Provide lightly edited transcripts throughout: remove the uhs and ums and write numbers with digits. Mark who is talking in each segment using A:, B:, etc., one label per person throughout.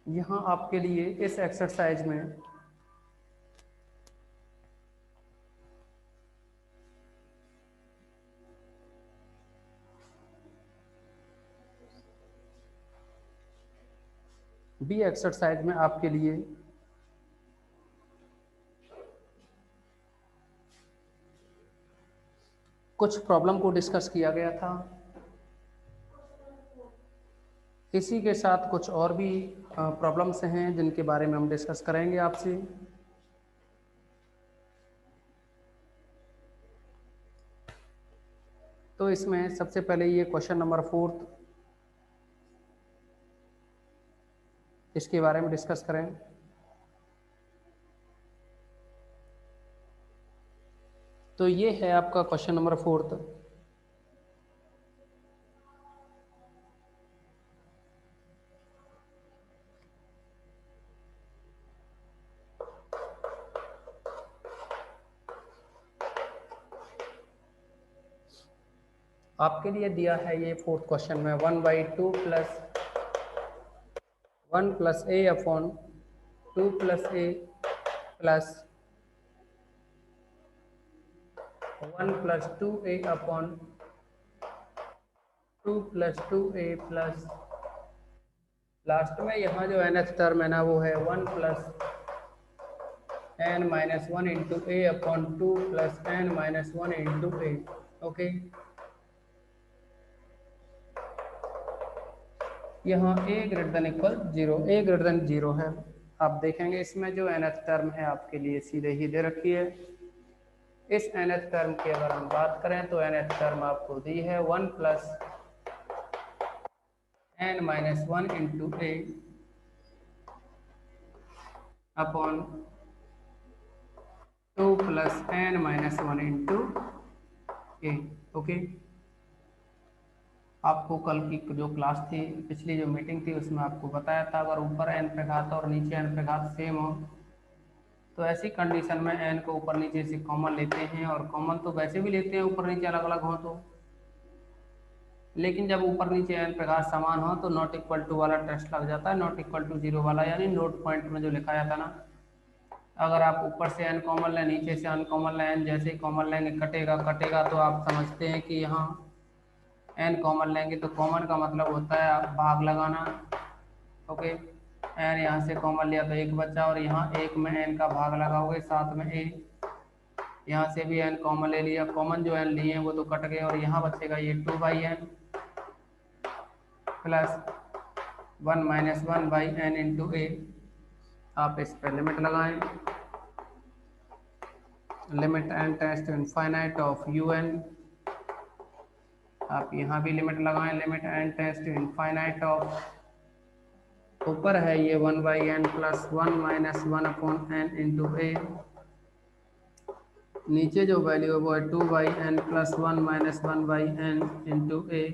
A: यहाँ आपके लिए इस एक्सरसाइज में बी एक्सरसाइज में आपके लिए कुछ प्रॉब्लम को डिस्कस किया गया था। इसी के साथ कुछ और भी प्रॉब्लम्स हैं जिनके बारे में हम डिस्कस करेंगे आपसे। तो इसमें सबसे पहले ये क्वेश्चन नंबर 4 इसके बारे में डिस्कस करें। तो ये है आपका क्वेश्चन नंबर 4। आपके लिए दिया है ये 4th क्वेश्चन में 1/2 plus 1 plus A upon 2 plus A plus 1 plus 2a upon 2 plus 2a plus last में यहाँ जो nth टर्म है ना वो है 1 plus n minus 1 into A upon 2 plus n minus 1 into A. Okay, यहाँ a greater than equal 0, a greater than 0 है। आप देखेंगे इसमें जो nth टर्म है आपके लिए सीधे ही दे रखी है। इस nth टर्म की अगर हम बात करें तो nth टर्म आपको दी है 1 plus n minus 1 into A upon 2 plus n minus 1 into A. Okay, आपको कल की जो क्लास थी, पिछली जो मीटिंग थी उसमें आपको बताया था अगर ऊपर n पे घात और नीचे n पे घात सेम हो तो ऐसी कंडीशन में n को ऊपर नीचे से कॉमन लेते हैं, और कॉमन तो वैसे भी लेते हैं ऊपर नीचे अलग अलग हो तो, लेकिन जब ऊपर नीचे n पे घात समान हो तो नॉट इक्वल टू वाला टेस्ट लग जाता है, नॉट इक्वल टू 0 वाला, यानी नोट पॉइंट में जो लिखा जाता ना, अगर आप ऊपर से n कॉमन लें नीचे से n कॉमन लें, n जैसे ही कॉमन लेंगे कटेगा कटेगा, तो आप समझते हैं कि यहाँ n कॉमन लेंगे तो कॉमन का मतलब होता है आप भाग लगाना। ओके, n यहाँ से कॉमन लिया तो एक बचा, और यहाँ एक में n का भाग लगाओगे साथ में a, यहाँ से भी n कॉमन ले लिया, कॉमन जो n लिए हैं वो तो कट गए, और यहाँ बचेगा ये 2/n plus 1 minus 1/n into ए। आप इस पर लिमिट लगाएं, limit n tends to infinite of un। आप यहाँ भी लिमिट लगाएं, limit n tends to infinite of, ऊपर है ये 1/n plus 1 minus 1 upon n into A, नीचे जो वैल्यू है वो है 2/n plus 1 minus 1/n into ए।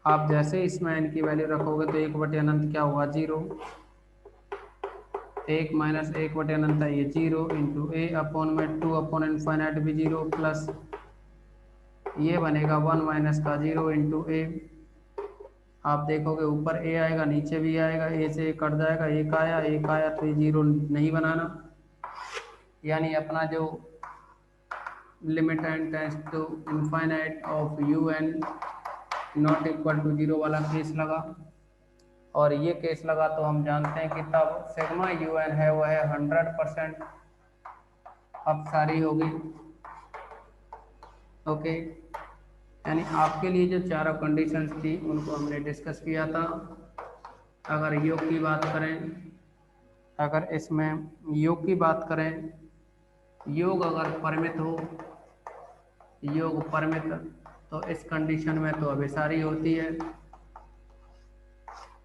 A: आप जैसे इसमें n की वैल्यू रखोगे तो 1/अनंत क्या होगा 0, 1 माइनस 1/अनंत है ये 0 इंटू ए अपॉन में 2 अपॉन इनफाइनाइट भी 0 प्लस ये बनेगा 1 माइनस का 0 इंटू ए। आप देखोगे ऊपर ए आएगा नीचे भी आएगा, ए से कट जाएगा, एक आया तो ये 0 नहीं बनाना, यानी अपना जो limit n tends to infinite of un not equal to 0 वाला केस लगा, और ये केस लगा तो हम जानते हैं कि तब सिग्मा un है वो है 100% अपसारी होगी। ओके, यानी आपके लिए जो चारों कंडीशंस थी उनको हमने डिस्कस किया था। अगर योग की बात करें, अगर इसमें योग की बात करें, योग अगर परिमित हो, योग परिमित, तो इस कंडीशन में तो अभिसारी होती है,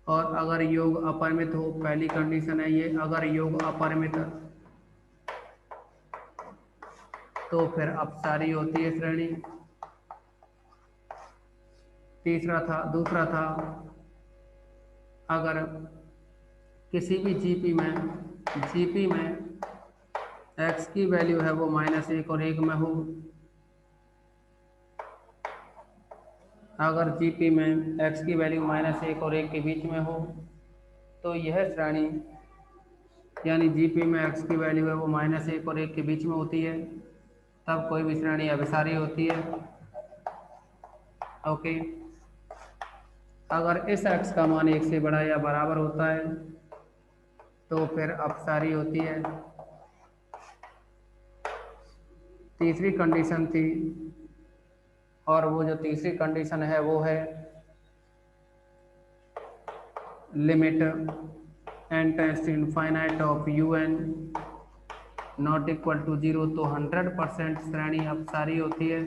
A: और अगर योग अपरिमित हो, पहली कंडीशन है ये, अगर योग अपरिमित तो फिर अपसारी होती है श्रेणी। दूसरा था अगर किसी भी जीपी में x की वैल्यू है वो -1 और 1 में हो, अगर जीपी में x की वैल्यू -1 और 1 के बीच में हो तो यह श्रेणी यानी जीपी में एक्स की वैल्यू है वो -1 और 1 के बीच में होती है, तब कोई भी श्रेणी अभिसारी होती है। ओके, अगर इस एक्स का मान 1 से बड़ा या बराबर होता है तो फिर अपसारी होती है। तीसरी कंडीशन थी, और वो जो तीसरी कंडीशन है वो है limit n tends to infinite of un not equal to 0, तो 100% श्रेणी अपसारी होती है।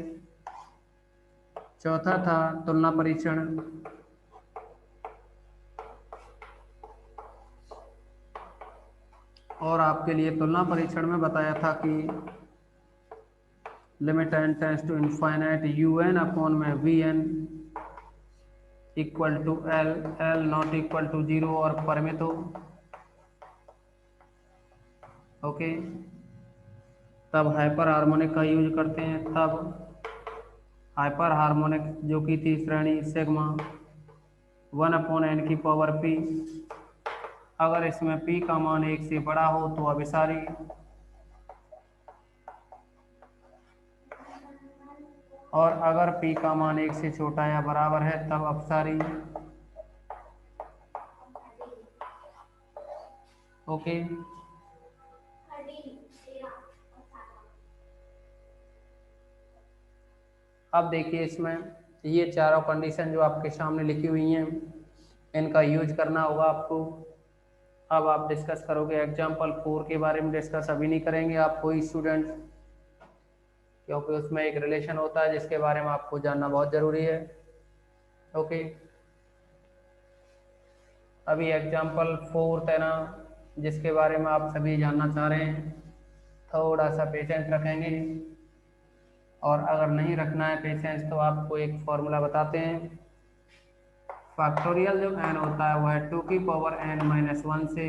A: चौथा था तुलना परीक्षण, और आपके लिए तुलना परीक्षण में बताया था कि limit n tends to infinite un upon में vn equal to l, l not equal to 0 और परिमित हो। ओके, तब हाइपर हार्मोनिक का यूज करते हैं। तब हाइपर हार्मोनिक जो कि थी श्रेणी सिग्मा 1/n की पावर p, अगर इसमें p का मान 1 से बड़ा हो तो अभिसारी, और अगर p का मान 1 से छोटा या बराबर है तब अपसारी। ओके, अब देखिए इसमें ये चारों कंडीशन जो आपके सामने लिखी हुई हैं इनका यूज करना होगा आपको। अब आप डिस्कस करोगे एग्जाम्पल 4 के बारे में, डिस्कस अभी नहीं करेंगे आप कोई स्टूडेंट, क्योंकि उसमें एक रिलेशन होता है जिसके बारे में आपको जानना बहुत ज़रूरी है। ओके, अभी एग्जाम्पल 4 है ना, जिसके बारे में आप सभी जानना चाह रहे हैं, थोड़ा सा पेशेंस रखेंगे, और अगर नहीं रखना है पेशेंस तो आपको एक फॉर्मूला बताते हैं। फैक्टोरियल जो n होता है वो है 2 की पावर n-1 से।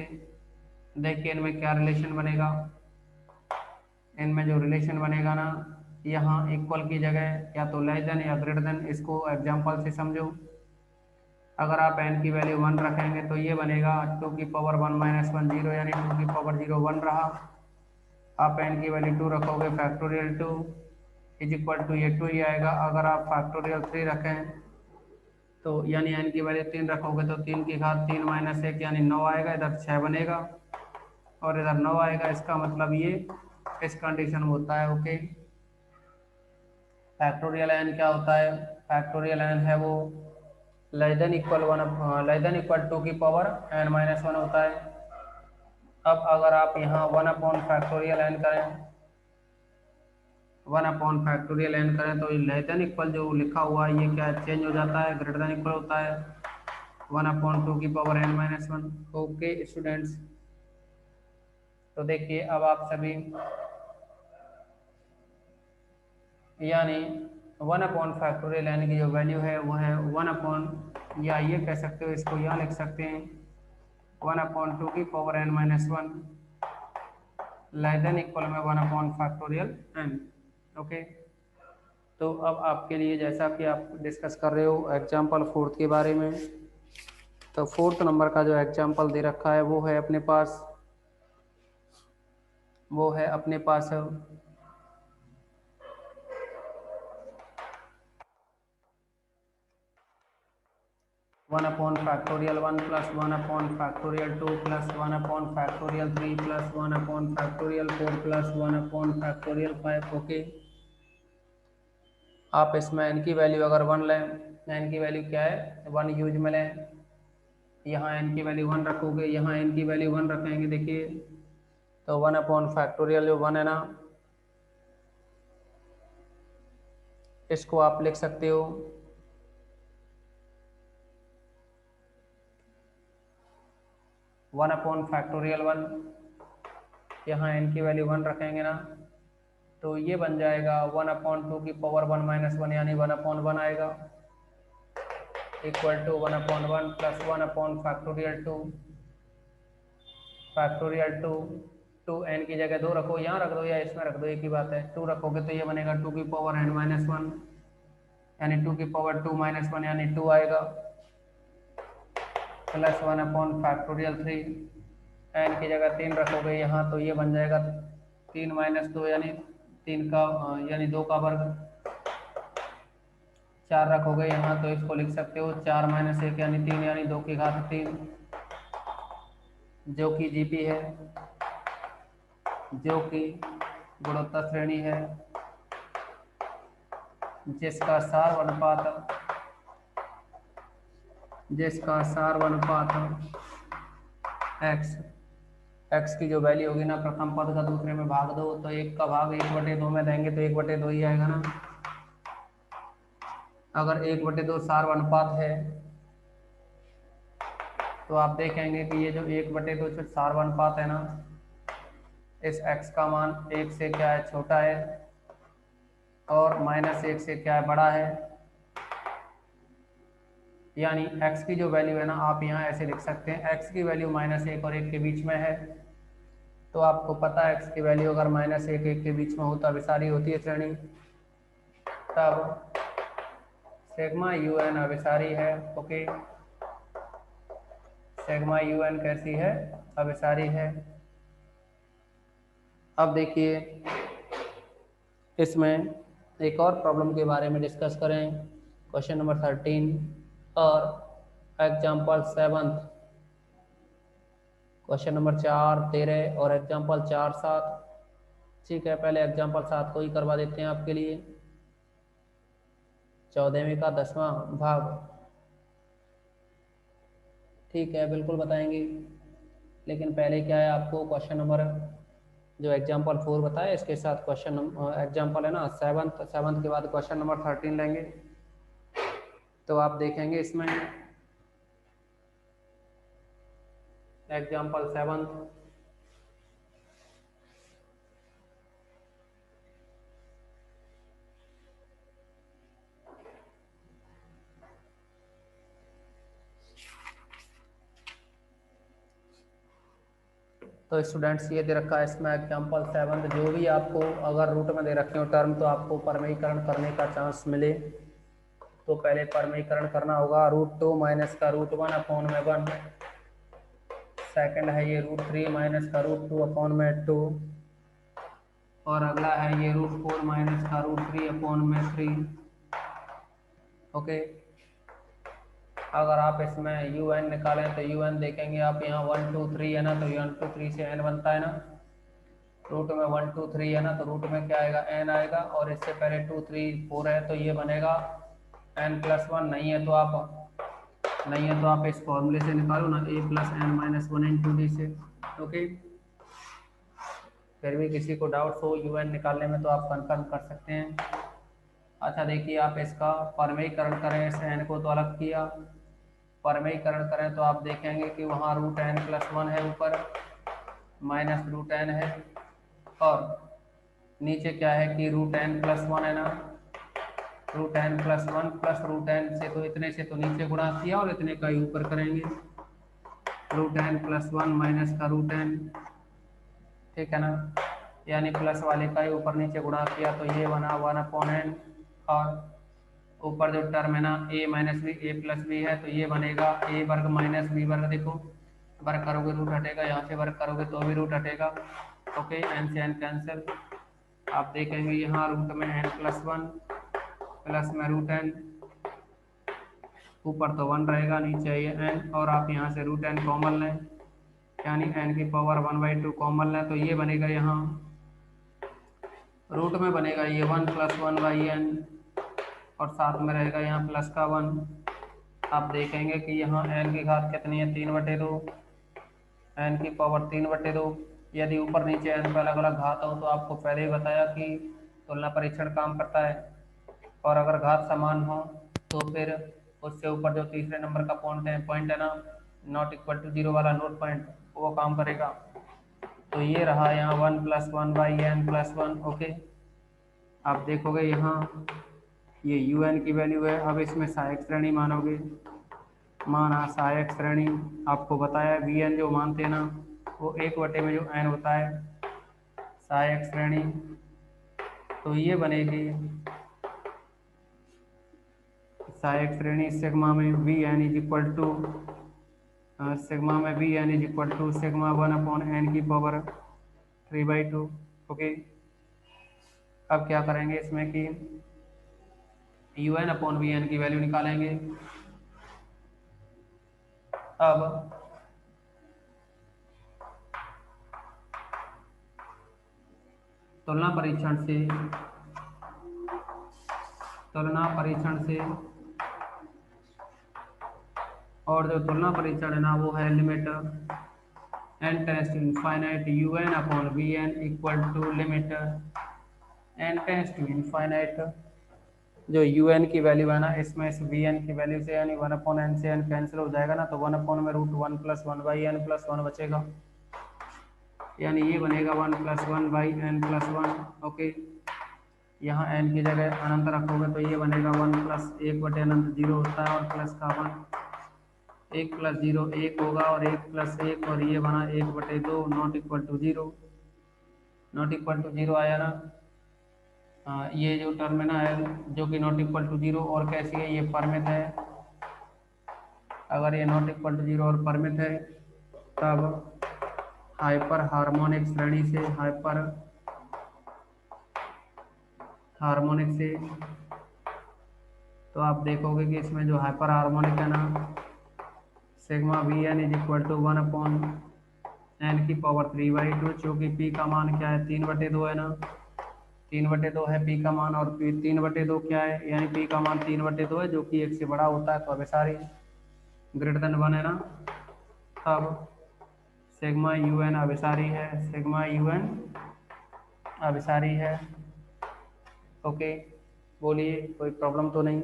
A: देखिए इनमें क्या रिलेशन बनेगा, इनमें जो रिलेशन बनेगा ना, यहाँ इक्वल की जगह या तो लेस देन या ग्रेटर देन, इसको एग्जाम्पल से समझो। अगर आप n की वैल्यू 1 रखेंगे तो ये बनेगा 2 की पावर 1-1 0, यानी 2 की पावर 0 1 रहा। आप n की वैल्यू 2 रखोगे, फैक्टोरियल 2 इज इक्वल टू ये 2 ही आएगा। अगर आप फैक्टोरियल 3 रखें तो यानी n की वैल्यू 3 रखोगे तो 3 की घात 3 - 1 यानी 9 आएगा, इधर 6 बनेगा और इधर 9 आएगा। इसका मतलब ये इस कंडीशन में होता है। ओके, फैक्टोरियल n क्या होता है, फैक्टोरियल n है वो लेस देन इक्वल 2 की पावर n-1 होता है। अब अगर आप यहाँ 1 फैक्टोरियल n करें, 1 फैक्टोरियल n करें तो लेस देन इक्वल जो लिखा हुआ है ये क्या चेंज हो जाता है, ग्रेटर देन इक्वल होता है 1/2 की पावर n-1। ओके स्टूडेंट्स, तो देखिए अब आप सभी यानी 1 फैक्टोरियल n की जो वैल्यू है वो है 1 या ये कह सकते हो, इसको यहाँ लिख सकते हैं 1/2 की power n-1 less than equal में 1 फैक्टोरियल n। ओके, तो अब आपके लिए जैसा कि आप डिस्कस कर रहे हो एग्जाम्पल 4 के बारे में, तो 4 नंबर का जो एग्जाम्पल दे रखा है वो है अपने पास 1 factorial 1 plus 1 factorial 2 plus 1 factorial 3 plus 1 factorial 4 plus 1 factorial 5। Okay, आप इसमें n की वैल्यू अगर 1 लें, n की वैल्यू क्या है 1 यूज में लें, यहाँ n की वैल्यू 1 रखोगे, यहाँ n की वैल्यू 1 रखेंगे। देखिए तो 1 फैक्टोरियल जो 1 है ना, इसको आप लिख सकते हो 1 फैक्टोरियल 1, यहाँ n की वैल्यू 1 रखेंगे ना तो ये बन जाएगा 1/2 की पावर 1-1 यानी 1/1 आएगा, equal to 1/1 plus 1 factorial 2 2 n की जगह 2 रखो, यहाँ रख दो या इसमें रख दो, एक ही बात है। 2 रखोगे तो ये बनेगा 2 की पावर n-1 यानी 2 की पावर 2 - 1 यानी 2 आएगा, प्लस 1/3। एन की जगह 3 रखोगे यहाँ तो ये बन जाएगा 3 - 2 यानी 3 का यानी 2 का वर्ग। 4 रखोगे यहाँ तो इसको लिख सकते हो 4 - 1 यानी 3 यानी 2 की घात 3, जो कि जीपी है, जो कि गुणोत्तर श्रेणी है, जिसका सार अनुपात एक्स। एक्स की जो वैल्यू होगी ना, प्रथम पद का दूसरे में भाग दो तो 1 का भाग 1/2 में देंगे तो 1/2 ही आएगा ना। अगर 1/2 सार अनुपात है तो आप देखेंगे कि ये जो 1/2 सार अनुपात है ना, इस x का मान 1 से क्या है, छोटा है, और -1 से क्या है, बड़ा है। यानी x की जो वैल्यू है ना, आप यहाँ ऐसे लिख सकते हैं, x की वैल्यू -1 और 1 के बीच में है। तो आपको पता है x की वैल्यू अगर -1 के बीच में हो तो अभिसारी होती है श्रेणी, तब सिग्मा UN अभिसारी है। ओके, सिग्मा UN कैसी है, अभिसारी है। अब देखिए इसमें एक और प्रॉब्लम के बारे में डिस्कस करें, क्वेश्चन नंबर 13 और एग्जाम्पल 7, क्वेश्चन नंबर 4, 13 और एग्जाम्पल 4, 7। ठीक है, पहले एग्जाम्पल 7 को ही करवा देते हैं आपके लिए। 14वीं का 10वां भाग, ठीक है बिल्कुल बताएंगे। लेकिन पहले क्या है, आपको क्वेश्चन नंबर जो एग्जाम्पल 4 बताया इसके साथ क्वेश्चन एग्जाम्पल है ना 7 के बाद क्वेश्चन नंबर 13 लेंगे। तो आप देखेंगे इसमें एग्जाम्पल 7, तो स्टूडेंट्स ये दे रखा है इसमें एग्जाम्पल 7, जो भी आपको अगर रूट में दे रखे हो टर्म तो आपको परमेयीकरण करने का चांस मिले तो पहले परमेयीकरण करना होगा। √2 माइनस का √1/1, सेकंड है ये √3 माइनस का √2/2, और अगला है ये √4 माइनस का √3/3। ओके, अगर आप इसमें UN निकालें तो UN देखेंगे आप यहाँ 1 2 3 है ना, तो 1 2 3 से n बनता है ना, रूट में 1 2 3 है ना, तो रूट में क्या आएगा, n आएगा, और इससे पहले 2 3 4 है तो ये बनेगा n+1। नहीं है तो आप इस फॉर्मूले से निकालो ना, a+n-1 × d से। ओके, फिर भी किसी को डाउट हो UN निकालने में तो आप कंफर्म कर सकते हैं। अच्छा देखिए, आप इसका परमेयीकरण करें, इस n को तो अलग किया, परमेयीकरण करें तो आप देखेंगे कि वहाँ √n+1 है, ऊपर -√n है, और नीचे क्या है कि √n+1 है ना, √n+1 प्लस √n से तो इतने से तो नीचे गुणा किया और इतने का ही ऊपर करेंगे, √n+1 माइनस का √n, ठीक है ना, यानी प्लस वाले का ही ऊपर नीचे गुणा किया तो ये बना 1/n, और ऊपर जो टर्म है ना a-b है तो ये बनेगा a² - b²। देखो वर्ग करोगे रूट हटेगा, यहाँ से वर्ग करोगे तो भी रूट हटेगा। ओके, n से n कैंसिल। आप देखेंगे यहाँ रूट में n+1 प्लस में √n, ऊपर तो 1 रहेगा, नीचे ये n, और आप यहाँ से √n कॉमन लें, यानी n की पावर 1/2 कॉमन लें तो ये बनेगा, यहाँ रूट में बनेगा ये 1 + 1/n, और साथ में रहेगा यहाँ प्लस का 1। आप देखेंगे कि यहाँ n की घात कितनी है, 3/2, n की पावर 3/2। यदि ऊपर नीचे n पर अलग अलग घात हो तो आपको पहले ही बताया कि तुलना परीक्षण काम करता है, और अगर घात समान हो तो फिर उससे ऊपर जो तीसरे नंबर का पॉइंट है ना, ≠0 वाला नोट पॉइंट, वो काम करेगा। तो ये रहा यहाँ 1 + 1/n+1। ओके, आप देखोगे यहाँ ये UN की वैल्यू है। अब इसमें सहायक श्रेणी मानोगे, माना सहायक श्रेणी, आपको बताया VN जो मानते हैं ना वो 1/n में जो n होता है सहायक श्रेणी, तो ये बनेगी सहायक श्रेणी सिग्मा में VN = सिग्मा में v n is equal to sigma 1/n की पावर 3/2। ओके, अब क्या करेंगे इसमें कि u n upon v n की वैल्यू निकालेंगे। अब तुलना परीक्षण से और जो तुलना परीक्षण है ना वो है limit n tends to infinite u n upon v n equal to limit n tends to infinite जो यू एन की वैल्यू है ना इसमें इस वी एन की वैल्यू से यानी 1/n से n कैंसिल हो जाएगा ना, तो 1 में √1 + 1/n+1 बचेगा, यानी ये बनेगा 1 + 1/n+1। ओके, यहाँ n की जगह अनंत रखोगे तो ये बनेगा 1 + 1/अनंत 0 होता है और प्लस का 1 1 + 0 1 होगा और 1 + 1 और ये बना 1/2 नॉट इक्वल टू 0 आया ना। ये जो टर्म है ना जो कि नॉट इक्वल टू 0 और कैसी है, ये परमित है। अगर ये नॉट इक्वल टू 0 और परमित है तब हाइपर हार्मोनिक श्रेणी से तो आप देखोगे कि इसमें जो हाइपर हार्मोनिक है ना sigma v n is equal to 1/n की पावर 3/2, चूँकि पी का मान क्या है 3/2 है ना, 3/2 है पी का मान, और पी 3/2 क्या है, यानी पी का मान 3/2 है जो कि 1 से बड़ा होता है, तो अभिसारी ग्रेटर देन 1 है ना। अब सिग्मा यू एन अभिसारी है। ओके, बोलिए कोई प्रॉब्लम तो नहीं,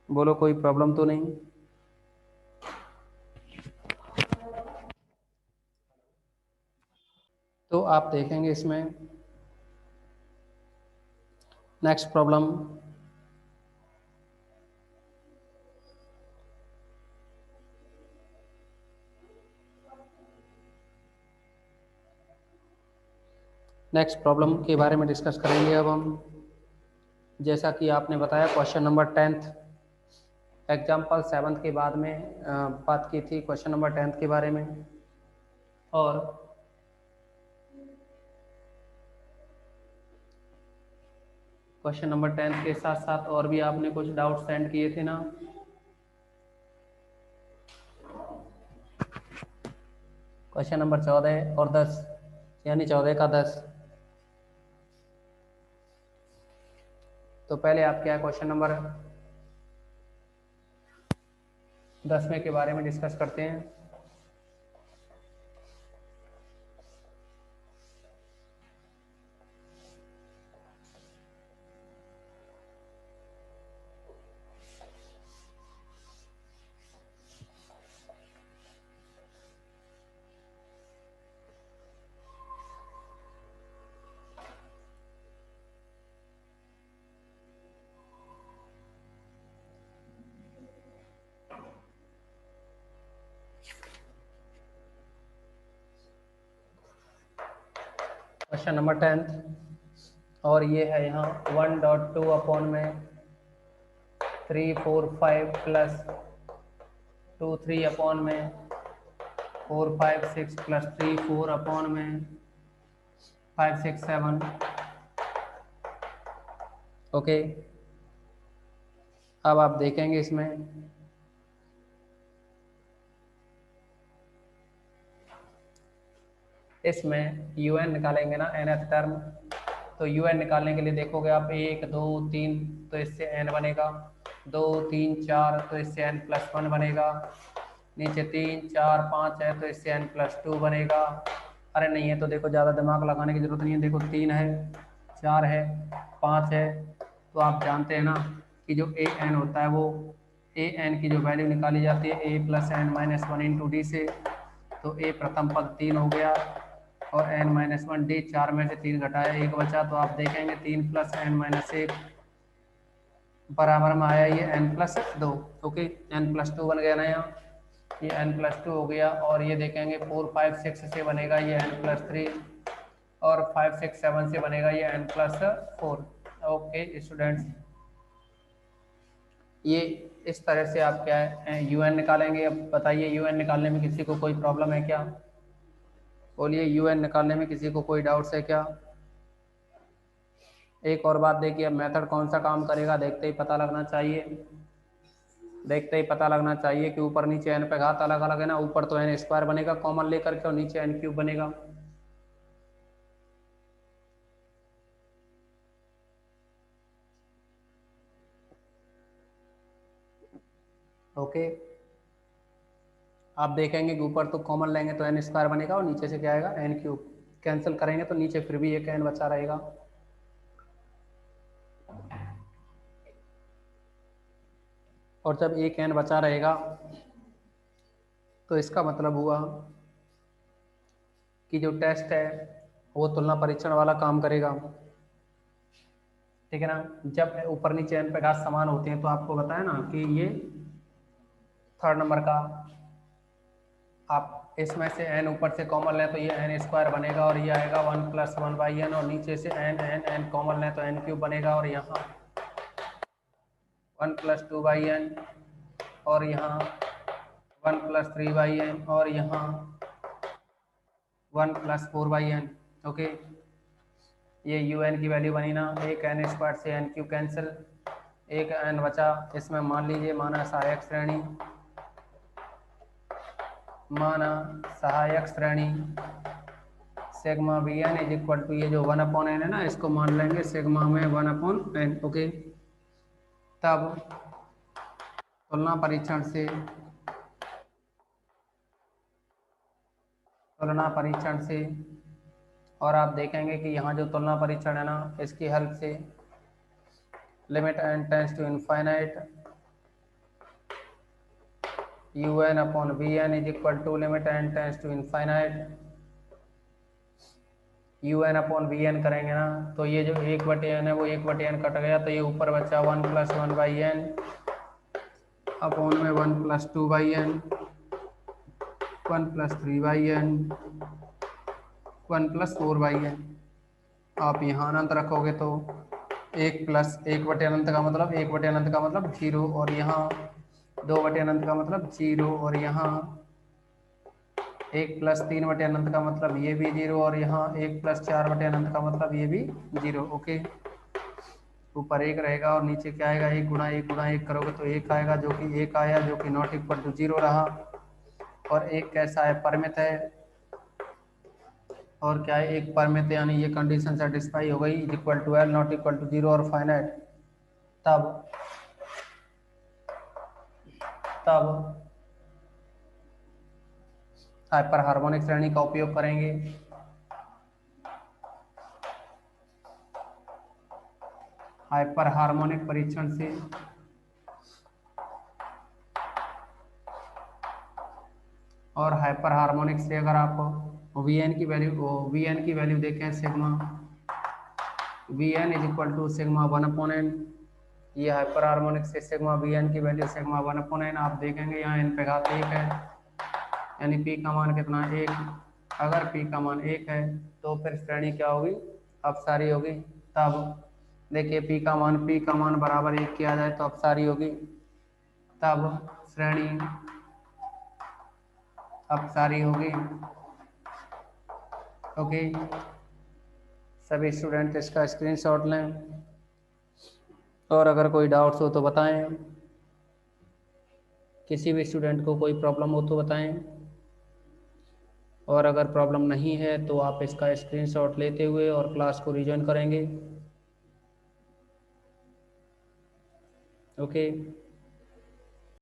A: बोलो कोई प्रॉब्लम तो नहीं। तो आप देखेंगे इसमें नेक्स्ट प्रॉब्लम के बारे में डिस्कस करेंगे अब हम। जैसा कि आपने बताया question number 10th example 7th के बाद में बात की थी क्वेश्चन नंबर 10th के बारे में, और क्वेश्चन नंबर 10th के साथ साथ और भी आपने कुछ डाउट सेंड किए थे ना। क्वेश्चन नंबर 14 और 10 यानी 14 का 10। तो पहले आप क्या क्वेश्चन नंबर 10 के बारे में डिस्कस करते हैं। क्वेश्चन नंबर 10 और ये है यहाँ 1.2 में 3 4 5 प्लस 2 3 में 4 5 6 प्लस 3 4 में 5 6 7। ओके, अब आप देखेंगे इसमें यू एन निकालेंगे ना nth टर्म, तो यू एन निकालने के लिए देखोगे आप 1 2 3 तो इससे n बनेगा, 2 3 4 तो इससे n+1 बनेगा, नीचे 3 4 5 है तो इससे n+2 बनेगा। अरे नहीं है तो देखो ज़्यादा दिमाग लगाने की जरूरत नहीं है, देखो 3 है 4 है 5 है, तो आप जानते हैं ना कि जो ए एन होता है वो ए एन की जो वैल्यू निकाली जाती है a + n - 1 × d से, तो ए प्रथम पद 3 हो गया और n - 1 d 4 में से 3 घटाया 1 बचा, तो आप देखेंगे 3 + n - 1 बराबर में आया ये n+2। ओके, n+2 बन गया ना यहाँ, ये n+2 हो गया, और ये देखेंगे 4 5 6 से बनेगा ये n+3 और 5 6 7 से बनेगा ये n+4। ओके स्टूडेंट्स, ये इस तरह से आप क्या है UN निकालेंगे। अब बताइए UN निकालने में किसी को कोई प्रॉब्लम है क्या? बोलिए UN निकालने में किसी को कोई डाउट्स है क्या? एक और बात देखिए, अब मेथड कौन सा काम करेगा देखते ही पता लगना चाहिए। देखते ही पता लगना चाहिए कि ऊपर नीचे n पे घात अलग अलग है ना, ऊपर तो n स्क्वायर बनेगा कॉमन लेकर के और नीचे n क्यूब बनेगा। ओके, आप देखेंगे कि ऊपर तो कॉमन लेंगे तो n स्क्वायर बनेगा और नीचे से क्या आएगा n क्यूब। कैंसिल करेंगे तो नीचे फिर भी एक n बचा रहेगा। और जब एक n बचा रहेगा तो इसका मतलब हुआ कि जो टेस्ट है वो तुलना परीक्षण वाला काम करेगा। ठीक है ना, जब ऊपर नीचे n पे घात समान होते हैं तो आपको बताया ना कि ये थर्ड नंबर का, आप इसमें से n ऊपर से कॉमन लें तो ये n स्क्वायर बनेगा और ये आएगा 1 + 1/n और नीचे से n कॉमन लें तो n क्यूब बनेगा और यहाँ 1 + 2/n और यहाँ 1 + 3/n और यहाँ 1 + 4/n। ओके, ये UN की वैल्यू बनी ना, एक n स्क्वायर से n क्यूब कैंसिल, एक n बचा। इसमें मान लीजिए माना सहायक श्रेणी, माना सहायक श्रेणी सिग्मा Bn = ये जो 1/n है ना, इसको मान लेंगे सिग्मा में 1/n। ओके, तब तुलना परीक्षण से और आप देखेंगे कि यहाँ जो तुलना परीक्षण है ना, इसकी हेल्प से limit n tends to infinite UN/Bn = limit n tends to infinite UN/Bn करेंगे ना तो ये जो 1/n है वो 1/n कट गया तो ये ऊपर बचा 1 + 1/n अपॉन में 1 + 2/n 1 + 3/n 1 + 4/n। आप यहाँ अनंत रखोगे तो 1 + 1/अनंत का मतलब 1/अनंत का मतलब 0 और यहाँ 2/अनंत का मतलब 0 और यहाँ 1 + 3/अनंत का मतलब ये भी 0 और यहाँ 1 + 4/अनंत का मतलब ये भी 0। ओके, ऊपर 1 रहेगा और नीचे क्या आएगा 1 × 1 × 1 करोगे तो 1 आएगा, जो कि 1 आया, जो कि नॉट इक्वल टू 0 रहा। और एक कैसा है, परिमित है, और क्या है एक परमित, यानी ये कंडीशन सेटिस्फाई हो गई equal to L not equal to 0 और फाइनाइट। तब हाइपर हार्मोनिक श्रेणी का उपयोग करेंगे। हाइपर हार्मोनिक परीक्षण से और हाइपर हार्मोनिक से अगर आप Vn की वैल्यू देखें सिग्मा Vn = सिग्मा 1/n, ये हाइपर हार्मोनिक से सिग्मा Vn की वैल्यू सिग्मा 1/n आप देखेंगे यहाँ n पे घात 1 है, यानी p का मान कितना है 1। अगर p का मान 1 है तो फिर श्रेणी क्या होगी, अपसारी होगी। तब देखिए p का मान बराबर 1 किया जाए तो अपसारी होगी, तब श्रेणी अपसारी होगी। ओके, सभी स्टूडेंट इसका स्क्रीनशॉट लें और अगर कोई डाउट्स हो तो बताएं, किसी भी स्टूडेंट को कोई प्रॉब्लम हो तो बताएं, और अगर प्रॉब्लम नहीं है तो आप इसका स्क्रीनशॉट लेते हुए और क्लास को रिजॉइन करेंगे। ओके।